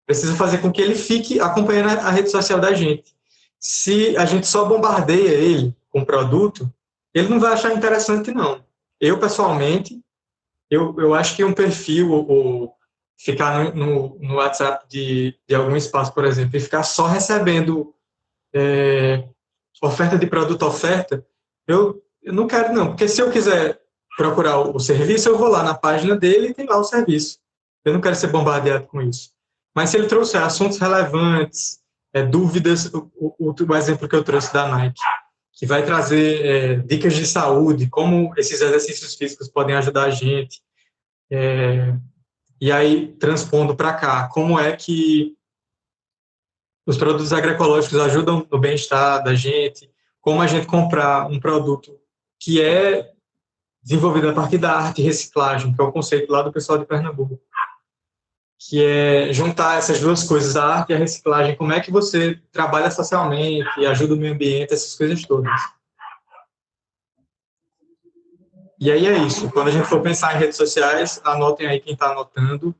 Speaker 1: precisa fazer com que ele fique acompanhando a rede social da gente. Se a gente só bombardeia ele com produto, ele não vai achar interessante, não. Eu, pessoalmente, eu acho que um perfil, ou ficar no WhatsApp de algum espaço, por exemplo, e ficar só recebendo oferta de produto, eu não quero, não. Porque se eu quiser procurar o serviço, eu vou lá na página dele e tem lá o serviço. Eu não quero ser bombardeado com isso. Mas se ele trouxer assuntos relevantes, dúvidas, o exemplo que eu trouxe da Nike, que vai trazer dicas de saúde, como esses exercícios físicos podem ajudar a gente, e aí, transpondo para cá, como é que os produtos agroecológicos ajudam no bem-estar da gente, como a gente comprar um produto que é desenvolvido a partir da arte e reciclagem, que é o conceito lá do pessoal de Pernambuco, que é juntar essas duas coisas, a arte e a reciclagem, como é que você trabalha socialmente e ajuda o meio ambiente, essas coisas todas. E aí é isso, quando a gente for pensar em redes sociais, anotem aí quem está anotando,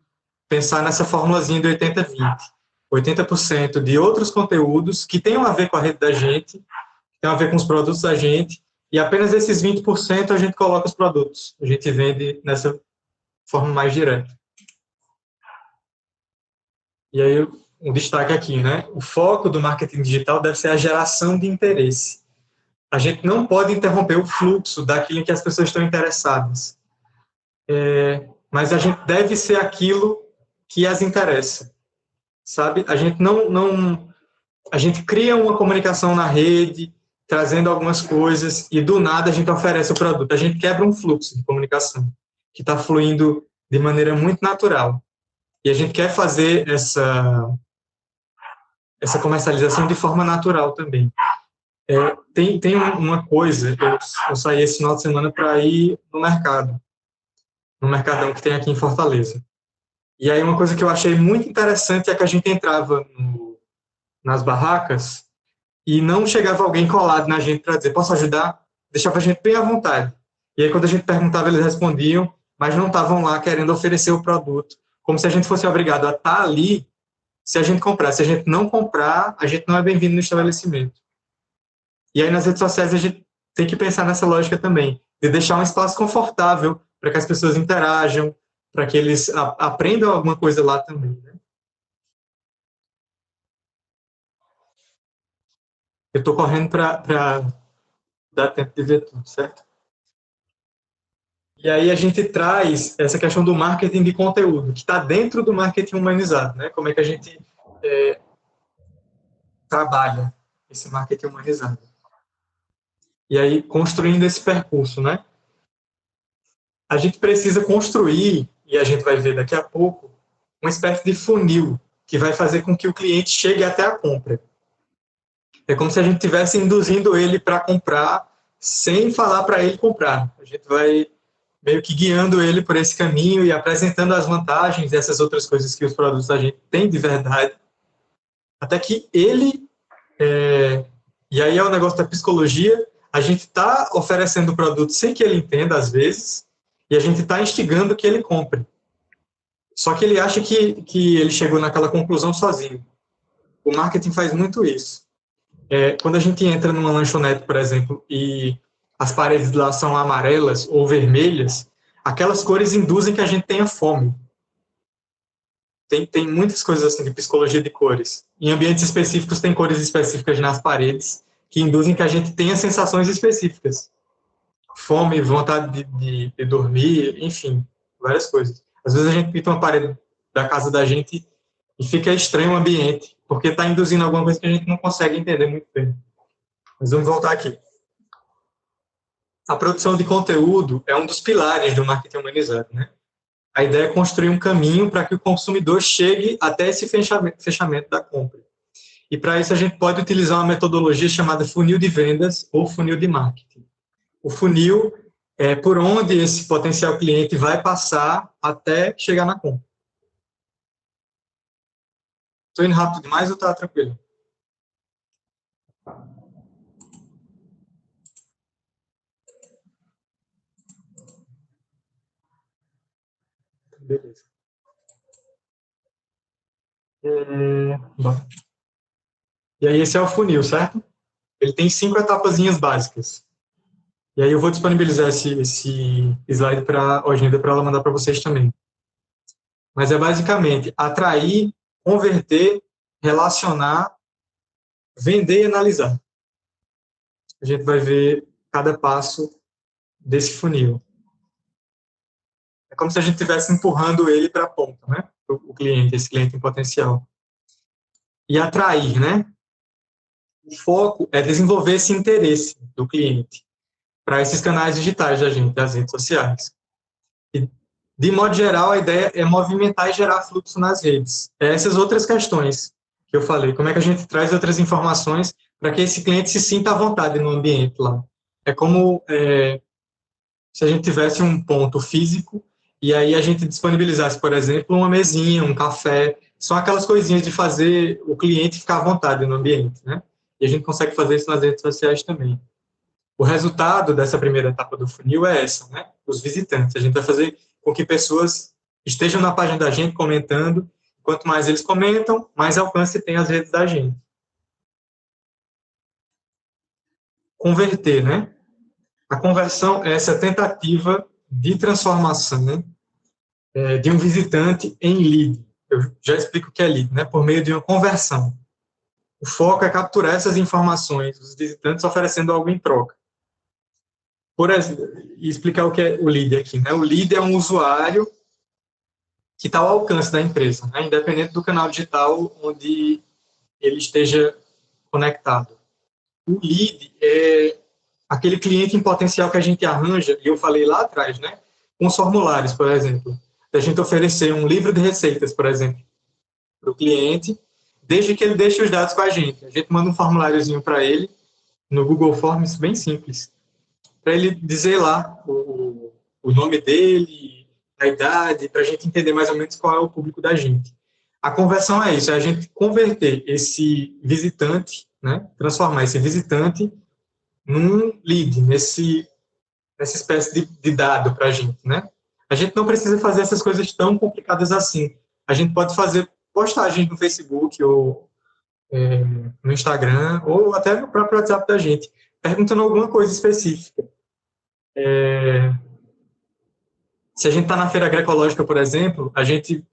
Speaker 1: pensar nessa formulazinha do 80-20. 80% de outros conteúdos que tenham a ver com a rede da gente, que tenham a ver com os produtos da gente, e apenas esses 20% a gente coloca os produtos. A gente vende nessa forma mais direta. E aí, um destaque aqui, né? O foco do marketing digital deve ser a geração de interesse. A gente não pode interromper o fluxo daquilo em que as pessoas estão interessadas. Mas a gente deve ser aquilo que as interessa. Sabe? A gente a gente cria uma comunicação na rede, trazendo algumas coisas, e do nada a gente oferece o produto. A gente quebra um fluxo de comunicação que está fluindo de maneira muito natural. E a gente quer fazer essa comercialização de forma natural também. Tem uma coisa, eu saí esse final de semana para ir no Mercadão que tem aqui em Fortaleza. E aí uma coisa que eu achei muito interessante é que a gente entrava nas barracas e não chegava alguém colado na gente para dizer, posso ajudar? Deixava a gente bem à vontade. E aí, quando a gente perguntava, eles respondiam, mas não estavam lá querendo oferecer o produto, como se a gente fosse obrigado a estar ali se a gente comprar. Se a gente não comprar, a gente não é bem-vindo no estabelecimento. E aí, nas redes sociais, a gente tem que pensar nessa lógica também, de deixar um espaço confortável para que as pessoas interajam, para que eles aprendam alguma coisa lá também, né? Eu estou correndo para dar tempo de ver tudo, certo? E aí a gente traz essa questão do marketing de conteúdo, que está dentro do marketing humanizado, né? Como é que a gente trabalha esse marketing humanizado. E aí, construindo esse percurso, né? A gente precisa construir, e a gente vai ver daqui a pouco, uma espécie de funil que vai fazer com que o cliente chegue até a compra. É como se a gente estivesse induzindo ele para comprar sem falar para ele comprar. A gente vai meio que guiando ele por esse caminho e apresentando as vantagens dessas outras coisas que os produtos da gente têm de verdade, até que ele... E aí é o negócio da psicologia, a gente está oferecendo o produto sem que ele entenda, às vezes, e a gente está instigando que ele compre. Só que ele acha que ele chegou naquela conclusão sozinho. O marketing faz muito isso. Quando a gente entra numa lanchonete, por exemplo, e as paredes lá são amarelas ou vermelhas, aquelas cores induzem que a gente tenha fome. Tem muitas coisas assim de psicologia de cores. Em ambientes específicos, tem cores específicas nas paredes que induzem que a gente tenha sensações específicas. Fome, vontade de dormir, enfim, várias coisas. Às vezes a gente pinta uma parede da casa da gente e fica estranho o ambiente, porque está induzindo alguma coisa que a gente não consegue entender muito bem. Mas vamos voltar aqui. A produção de conteúdo é um dos pilares do marketing humanizado, né? A ideia é construir um caminho para que o consumidor chegue até esse fechamento da compra. E para isso a gente pode utilizar uma metodologia chamada funil de vendas ou funil de marketing. O funil é por onde esse potencial cliente vai passar até chegar na compra. Estou indo rápido demais ou está tranquilo? Beleza. Bom. E aí esse é o funil, certo? Ele tem 5 etapazinhas básicas. E aí eu vou disponibilizar esse slide para a agenda para ela mandar para vocês também. Mas é basicamente atrair, converter, relacionar, vender e analisar. A gente vai ver cada passo desse funil. É como se a gente estivesse empurrando ele para a ponta, né? O cliente, esse cliente em potencial. E atrair, né? O foco é desenvolver esse interesse do cliente para esses canais digitais da gente, das redes sociais. E, de modo geral, a ideia é movimentar e gerar fluxo nas redes. Essas outras questões que eu falei, como é que a gente traz outras informações para que esse cliente se sinta à vontade no ambiente lá. É como se a gente tivesse um ponto físico e aí a gente disponibilizasse, por exemplo, uma mesinha, um café, são aquelas coisinhas de fazer o cliente ficar à vontade no ambiente, né? E a gente consegue fazer isso nas redes sociais também. O resultado dessa primeira etapa do funil é essa, né? Os visitantes. A gente vai fazer com que pessoas estejam na página da gente comentando. Quanto mais eles comentam, mais alcance tem as redes da gente. Converter, né? A conversão é essa tentativa de transformação de um visitante em lead. Eu já explico o que é lead, né? Por meio de uma conversão. O foco é capturar essas informações dos visitantes oferecendo algo em troca. Por exemplo, e explicar o que é o lead aqui, né? O lead é um usuário que está ao alcance da empresa, né? Independente do canal digital onde ele esteja conectado. O lead é aquele cliente em potencial que a gente arranja, e eu falei lá atrás, né? Com os formulários, por exemplo. A gente oferecer um livro de receitas, por exemplo, para o cliente, desde que ele deixe os dados com a gente. A gente manda um formuláriozinho para ele, no Google Forms, bem simples, para ele dizer lá o nome dele, a idade, para a gente entender mais ou menos qual é o público da gente. A conversão é isso, é a gente converter esse visitante né? Transformar esse visitante num lead, nessa espécie de dado para a gente, né? A gente não precisa fazer essas coisas tão complicadas assim. A gente pode fazer postagens no Facebook ou no Instagram ou até no próprio WhatsApp da gente, perguntando alguma coisa específica. Se a gente está na feira agroecológica, por exemplo, a gente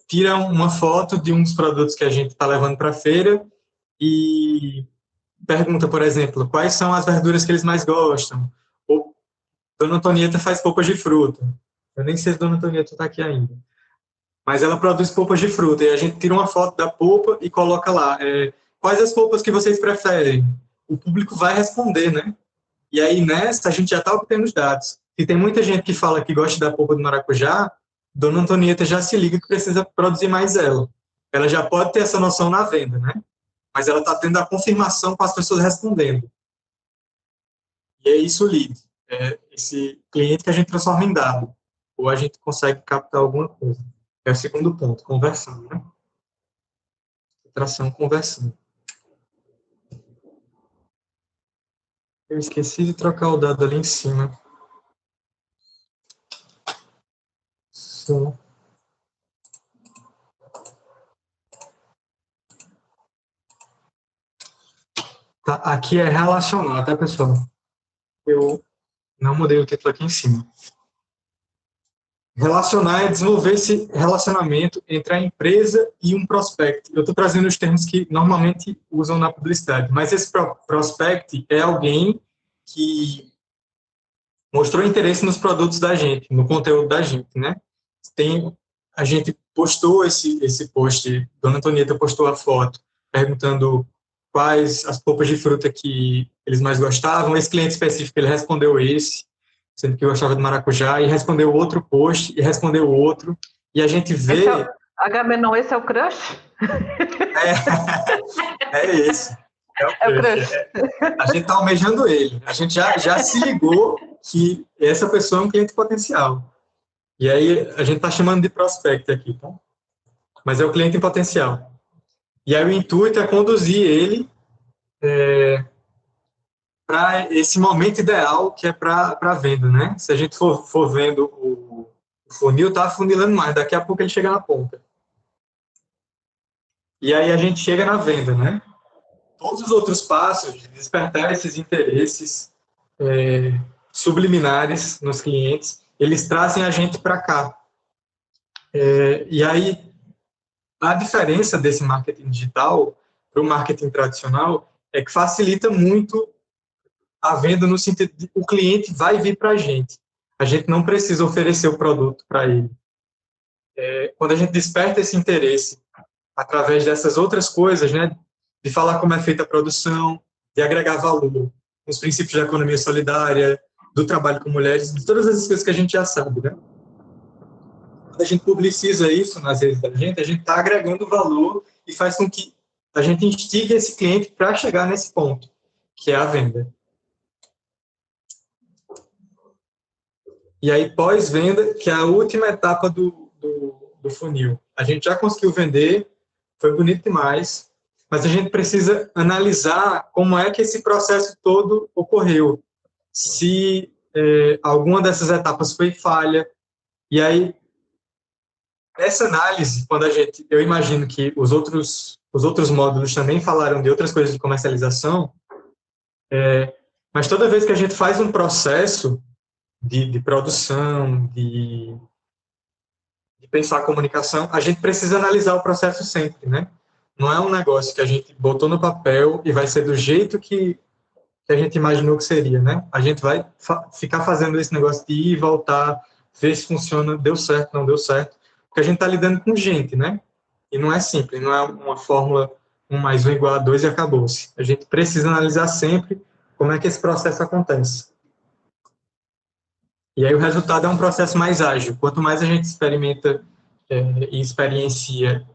Speaker 1: tira uma foto de um dos produtos que a gente está levando para a feira e pergunta, por exemplo, quais são as verduras que eles mais gostam. Ou Dona Antonieta faz polpas de fruta. Eu nem sei se Dona Antonieta está aqui ainda. Mas ela produz polpas de fruta. E a gente tira uma foto da polpa e coloca lá. Quais as polpas que vocês preferem? O público vai responder, né? E aí, nessa, a gente já está obtendo os dados. Se tem muita gente que fala que gosta da polpa do maracujá, Dona Antonieta já se liga que precisa produzir mais ela. Ela já pode ter essa noção na venda, né? Mas ela está tendo a confirmação com as pessoas respondendo. E é isso o lead. É esse cliente que a gente transforma em dado. Ou a gente consegue captar alguma coisa. É o segundo ponto, conversão, né? Atração, conversão. Eu esqueci de trocar o dado ali em cima. Sim. Tá, aqui é relacional, tá, pessoal? Eu não mudei o título aqui em cima. Relacionar é desenvolver esse relacionamento entre a empresa e um prospect. Eu estou trazendo os termos que normalmente usam na publicidade, mas esse prospect é alguém que mostrou interesse nos produtos da gente, no conteúdo da gente, né? A gente postou esse post, Dona Antonieta postou a foto, perguntando quais as polpas de fruta que eles mais gostavam. Esse cliente específico, ele respondeu sendo que eu gostava de maracujá, e respondeu outro post, e respondeu outro, e a gente vê...
Speaker 3: Agamenon, esse é o crush?
Speaker 1: É esse. É o crush. A gente está almejando ele. A gente já se ligou que essa pessoa é um cliente potencial. E aí a gente está chamando de prospect aqui, tá? Mas é o cliente em potencial. E aí o intuito é conduzir ele para esse momento ideal que é para a venda, né? Se a gente for vendo o funil, está afunilando mais, daqui a pouco ele chega na ponta. E aí a gente chega na venda, né? Todos os outros passos de despertar esses interesses subliminares nos clientes, eles trazem a gente para cá. E aí, a diferença desse marketing digital para o marketing tradicional é que facilita muito a venda no sentido de o cliente vai vir para a gente. A gente não precisa oferecer o produto para ele. Quando a gente desperta esse interesse através dessas outras coisas, né, de falar como é feita a produção, de agregar valor, os princípios da economia solidária, do trabalho com mulheres, de todas essas coisas que a gente já sabe, né? Quando a gente publiciza isso nas redes da gente, a gente está agregando valor e faz com que a gente instigue esse cliente para chegar nesse ponto, que é a venda. E aí, pós-venda, que é a última etapa do funil. A gente já conseguiu vender, foi bonito demais, mas a gente precisa analisar como é que esse processo todo ocorreu. Se alguma dessas etapas foi falha. E aí, nessa análise, eu imagino que os outros módulos também falaram de outras coisas de comercialização, mas toda vez que a gente faz um processo de produção, de pensar a comunicação, a gente precisa analisar o processo sempre, né? Não é um negócio que a gente botou no papel e vai ser do jeito que a gente imaginou que seria, né? A gente vai ficar fazendo esse negócio de ir e voltar, ver se funciona, deu certo, não deu certo, porque a gente está lidando com gente, né? E não é simples, não é uma fórmula 1 mais 1 igual a 2 e acabou-se. A gente precisa analisar sempre como é que esse processo acontece. E aí o resultado é um processo mais ágil. Quanto mais a gente experimenta e experiencia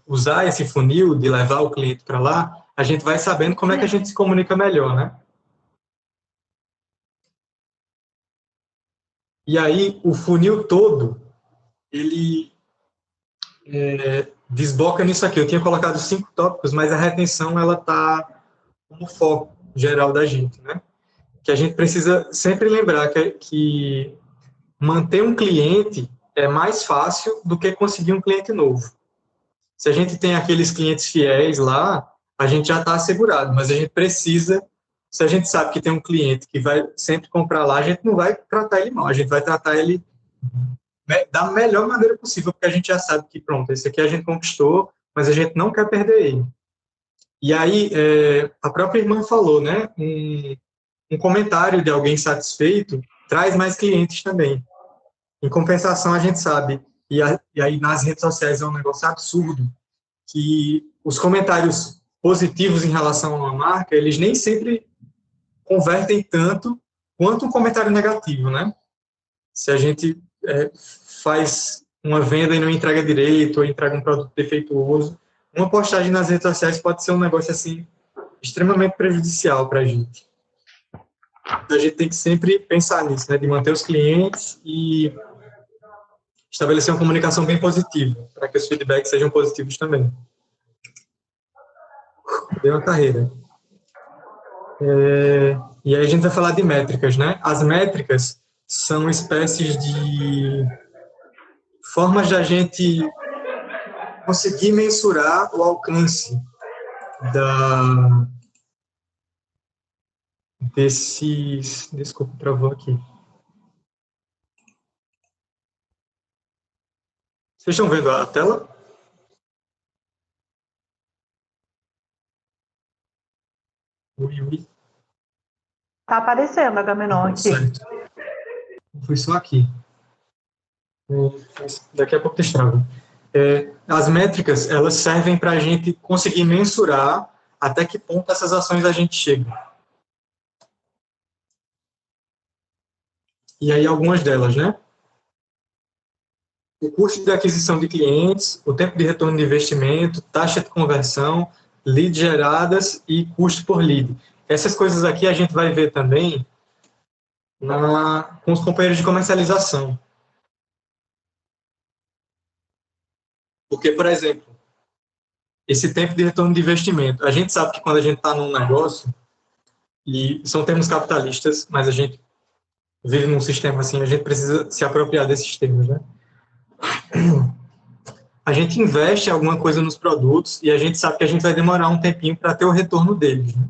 Speaker 1: usar esse funil de levar o cliente para lá, a gente vai sabendo como é que a gente se comunica melhor, né? E aí o funil todo, ele desboca nisso aqui. Eu tinha colocado 5 tópicos, mas a retenção, ela está como foco geral da gente, né? Que a gente precisa sempre lembrar que manter um cliente é mais fácil do que conseguir um cliente novo. Se a gente tem aqueles clientes fiéis lá, a gente já está assegurado, mas a gente precisa, se a gente sabe que tem um cliente que vai sempre comprar lá, a gente não vai tratar ele mal, a gente vai tratar ele da melhor maneira possível, porque a gente já sabe que, pronto, esse aqui a gente conquistou, mas a gente não quer perder ele. E aí, a própria irmã falou, né, um comentário de alguém satisfeito traz mais clientes também. Em compensação, a gente sabe, e aí nas redes sociais é um negócio absurdo, que os comentários positivos em relação a uma marca, eles nem sempre convertem tanto quanto um comentário negativo, né? Se a gente faz uma venda e não entrega direito, ou entrega um produto defeituoso, uma postagem nas redes sociais pode ser um negócio, assim, extremamente prejudicial para a gente. Então, a gente tem que sempre pensar nisso, né? De manter os clientes e estabelecer uma comunicação bem positiva, para que os feedbacks sejam positivos também. Deu uma carreira. E aí a gente vai falar de métricas, né? As métricas são espécies de formas de a gente conseguir mensurar o alcance desses... Desculpa, travou aqui. Vocês estão vendo a tela? Ui.
Speaker 3: Tá aparecendo a Gamenon aqui.
Speaker 1: Certo. Foi só aqui. Daqui a pouco destrava. As métricas, elas servem para a gente conseguir mensurar até que ponto essas ações a gente chega. E aí algumas delas, né? O custo de aquisição de clientes, o tempo de retorno de investimento, taxa de conversão, leads geradas e custo por lead. Essas coisas aqui a gente vai ver também com os companheiros de comercialização. Porque, por exemplo, esse tempo de retorno de investimento, a gente sabe que quando a gente está num negócio, e são termos capitalistas, mas a gente vive num sistema assim, a gente precisa se apropriar desses termos, né? A gente investe alguma coisa nos produtos e a gente sabe que a gente vai demorar um tempinho para ter o retorno deles, né?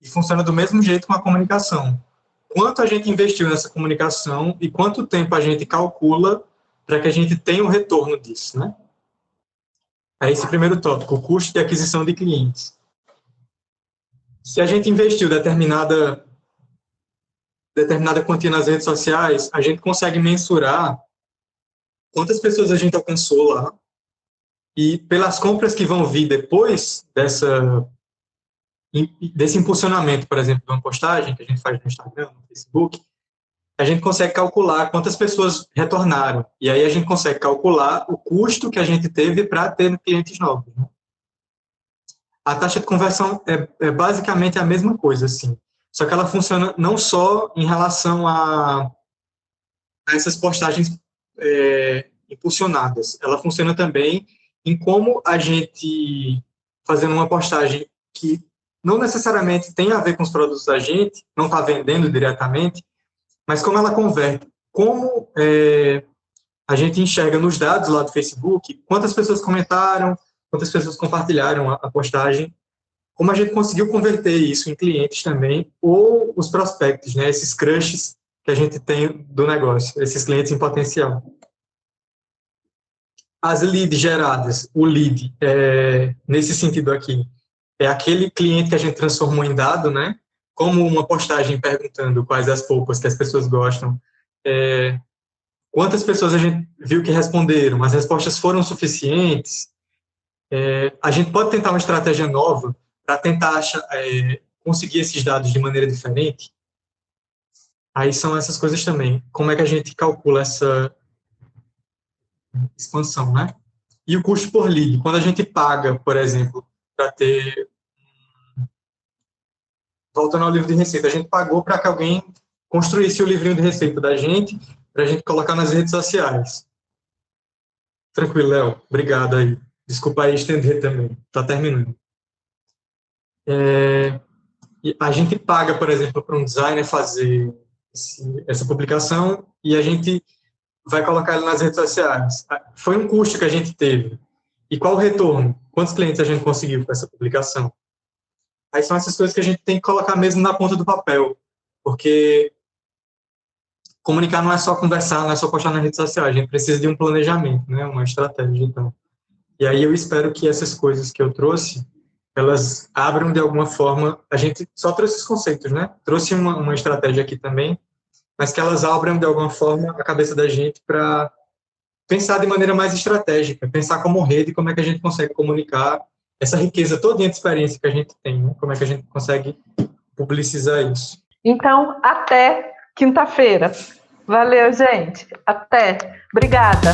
Speaker 1: E funciona do mesmo jeito com a comunicação. Quanto a gente investiu nessa comunicação e quanto tempo a gente calcula para que a gente tenha o retorno disso, né? É esse primeiro tópico, o custo de aquisição de clientes. Se a gente investiu determinada quantia nas redes sociais, a gente consegue mensurar quantas pessoas a gente alcançou lá e pelas compras que vão vir depois desse impulsionamento, por exemplo, de uma postagem que a gente faz no Instagram, no Facebook, a gente consegue calcular quantas pessoas retornaram. E aí a gente consegue calcular o custo que a gente teve para ter clientes novos, né? A taxa de conversão é basicamente a mesma coisa, assim. Só que ela funciona não só em relação a essas postagens impulsionadas. Ela funciona também em como a gente, fazendo uma postagem que não necessariamente tem a ver com os produtos da gente, não está vendendo diretamente, mas como ela converte, como a gente enxerga nos dados lá do Facebook, quantas pessoas comentaram, quantas pessoas compartilharam a postagem, como a gente conseguiu converter isso em clientes também, ou os prospectos, né, esses crushes que a gente tem do negócio, esses clientes em potencial. As leads geradas, o lead, nesse sentido aqui, é aquele cliente que a gente transformou em dado, né? Como uma postagem perguntando quais as roupas que as pessoas gostam, quantas pessoas a gente viu que responderam, as respostas foram suficientes. A gente pode tentar uma estratégia nova para tentar conseguir esses dados de maneira diferente. Aí são essas coisas também. Como é que a gente calcula essa expansão, né? E o custo por lead. Quando a gente paga, por exemplo, para ter... Voltando ao livro de receita, a gente pagou para que alguém construísse o livrinho de receita da gente, para a gente colocar nas redes sociais. Tranquilo, Léo. Obrigado aí. Desculpa aí estender também. Está terminando. E a gente paga, por exemplo, para um designer fazer essa publicação e a gente vai colocar ele nas redes sociais. Foi um custo que a gente teve. E qual o retorno? Quantos clientes a gente conseguiu com essa publicação? Aí são essas coisas que a gente tem que colocar mesmo na ponta do papel, porque comunicar não é só conversar, não é só postar nas redes sociais, a gente precisa de um planejamento, né? Uma estratégia, então. E aí eu espero que essas coisas que eu trouxe, elas abram de alguma forma, a gente só trouxe os conceitos, né? Trouxe uma estratégia aqui também, mas que elas abram de alguma forma a cabeça da gente para pensar de maneira mais estratégica, pensar como rede, como é que a gente consegue comunicar essa riqueza toda de experiência que a gente tem, né? Como é que a gente consegue publicizar isso.
Speaker 3: Então, até quinta-feira. Valeu, gente. Até. Obrigada.